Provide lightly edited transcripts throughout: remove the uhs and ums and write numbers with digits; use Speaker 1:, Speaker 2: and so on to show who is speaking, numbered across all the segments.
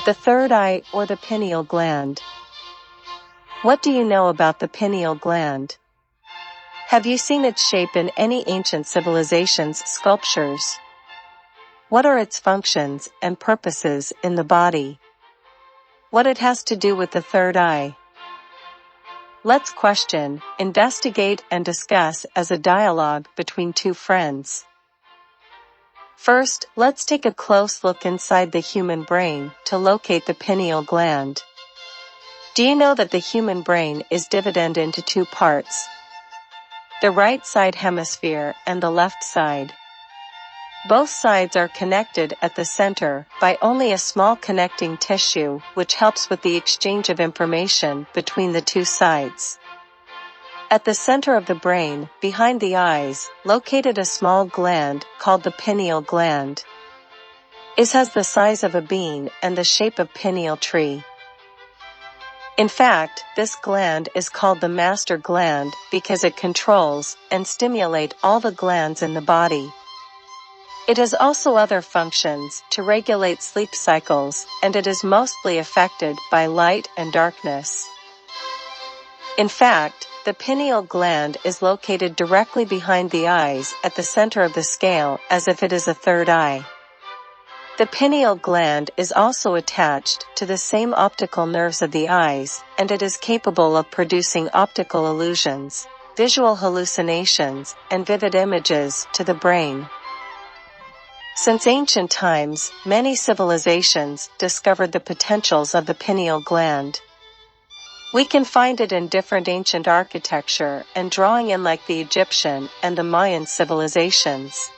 Speaker 1: The third eye, or the pineal gland. What do you know about the pineal gland? Have you seen its shape in any ancient civilization's sculptures? What are its functions and purposes in the body? What it has to do with the third eye? Let's question, investigate, and discuss as a dialogue between two friends. First, let's take a close look inside the human brain to locate the pineal gland. Do you know that the human brain is divided into two parts? The right side hemisphere and the left side. Both sides are connected at the center by only a small connecting tissue, which helps with the exchange of information between the two sides. At the center of the brain, behind the eyes, located a small gland called the pineal gland. It has the size of a bean and the shape of pineal tree. In fact, this gland is called the master gland because it controls and stimulates all the glands in the body. It has also other functions to regulate sleep cycles, and it is mostly affected by light and darkness. In fact, the pineal gland is located directly behind the eyes at the center of the scale, as if it is a third eye. The pineal gland is also attached to the same optical nerves of the eyes, and it is capable of producing optical illusions, visual hallucinations, and vivid images to the brain. Since ancient times, many civilizations discovered the potentials of the pineal gland. We can find it in different ancient architecture and drawing in like the Egyptian and the Mayan civilizations.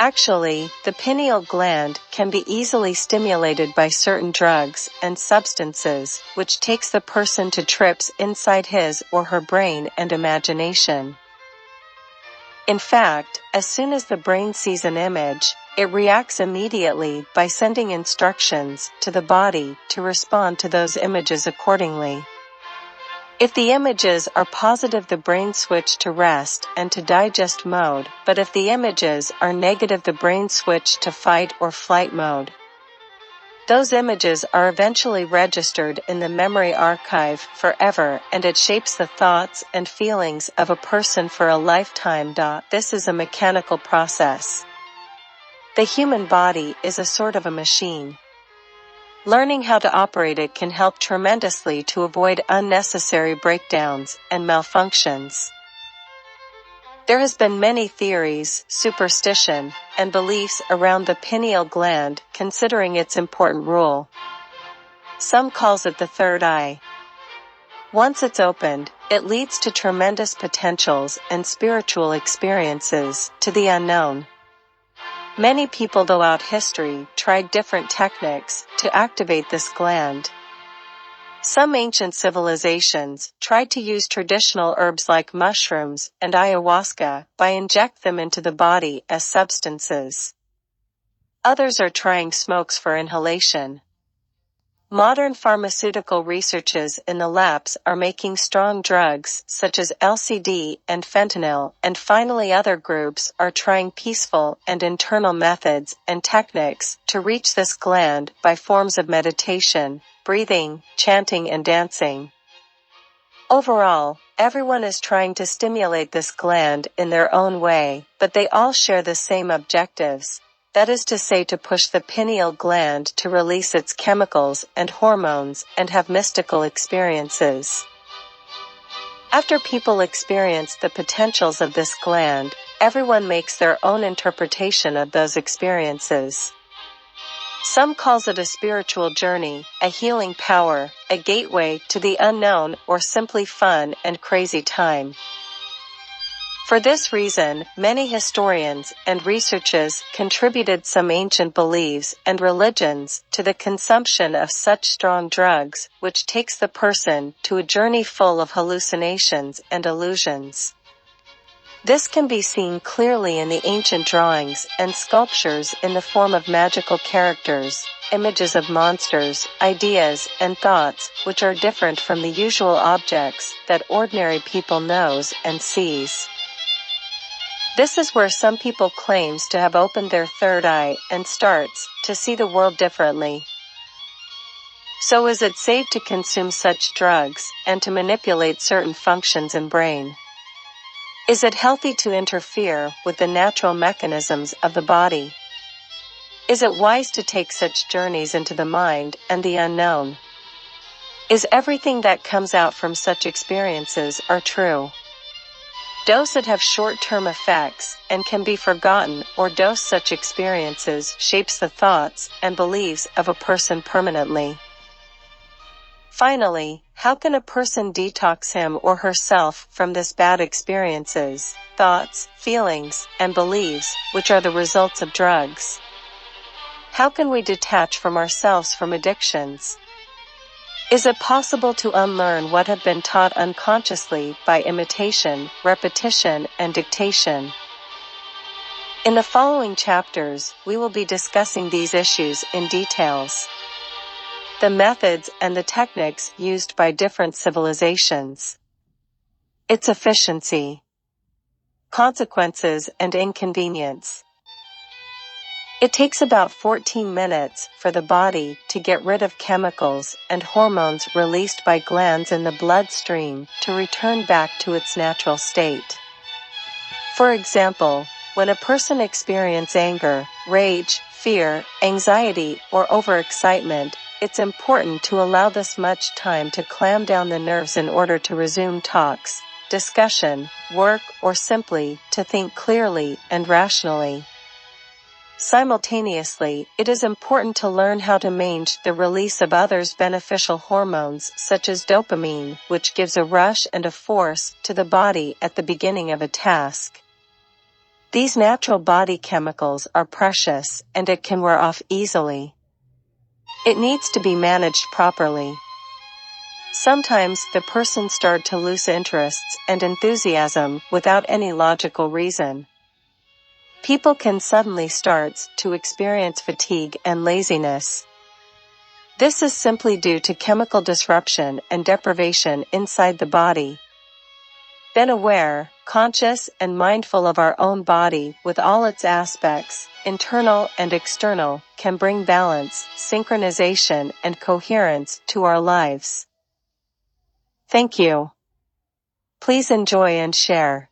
Speaker 1: Actually, the pineal gland can be easily stimulated by certain drugs and substances, which takes the person to trips inside his or her brain and imagination. In fact, as soon as the brain sees an image, it reacts immediately by sending instructions to the body to respond to those images accordingly. If the images are positive, the brain switches to rest and to digest mode, but if the images are negative, the brain switches to fight or flight mode. Those images are eventually registered in the memory archive forever, and it shapes the thoughts and feelings of a person for a lifetime. This is a mechanical process. The human body is a sort of a machine. Learning how to operate it can help tremendously to avoid unnecessary breakdowns and malfunctions. There has been many theories, superstition, and beliefs around the pineal gland considering its important role. Some calls it the third eye. Once it's opened, it leads to tremendous potentials and spiritual experiences to the unknown. Many people throughout history tried different techniques to activate this gland. Some ancient civilizations tried to use traditional herbs like mushrooms and ayahuasca by inject them into the body as substances. Others are trying smokes for inhalation. Modern pharmaceutical researches in the labs are making strong drugs such as LSD and fentanyl, and finally other groups are trying peaceful and internal methods and techniques to reach this gland by forms of meditation, breathing, chanting, and dancing. Overall, everyone is trying to stimulate this gland in their own way, but they all share the same objectives. That is to say, to push the pineal gland to release its chemicals and hormones and have mystical experiences. After people experience the potentials of this gland, everyone makes their own interpretation of those experiences. Some calls it a spiritual journey, a healing power, a gateway to the unknown, or simply fun and crazy time. For this reason, many historians and researchers contributed some ancient beliefs and religions to the consumption of such strong drugs, which takes the person to a journey full of hallucinations and illusions. This can be seen clearly in the ancient drawings and sculptures in the form of magical characters, images of monsters, ideas, and thoughts, which are different from the usual objects that ordinary people knows and sees. This is where some people claims to have opened their third eye and starts to see the world differently. So is it safe to consume such drugs and to manipulate certain functions in brain? Is it healthy to interfere with the natural mechanisms of the body? Is it wise to take such journeys into the mind and the unknown? Is everything that comes out from such experiences are true? Does it have short-term effects and can be forgotten, or does such experiences shapes the thoughts and beliefs of a person permanently? Finally, how can a person detox him or herself from this bad experiences, thoughts, feelings, and beliefs, which are the results of drugs? How can we detach from ourselves from addictions? Is it possible to unlearn what have been taught unconsciously by imitation, repetition, and dictation? In the following chapters, we will be discussing these issues in details. The methods and the techniques used by different civilizations. Its efficiency. Consequences and inconvenience. It takes about 14 minutes for the body to get rid of chemicals and hormones released by glands in the bloodstream to return back to its natural state. For example, when a person experiences anger, rage, fear, anxiety, or overexcitement, it's important to allow this much time to calm down the nerves in order to resume talks, discussion, work, or simply to think clearly and rationally. Simultaneously, it is important to learn how to manage the release of others' beneficial hormones such as dopamine, which gives a rush and a force to the body at the beginning of a task. These natural body chemicals are precious and it can wear off easily. It needs to be managed properly. Sometimes the person starts to lose interests and enthusiasm without any logical reason. People can suddenly start to experience fatigue and laziness. This is simply due to chemical disruption and deprivation inside the body. Then aware, conscious, and mindful of our own body with all its aspects, internal and external, can bring balance, synchronization, and coherence to our lives. Thank you. Please enjoy and share.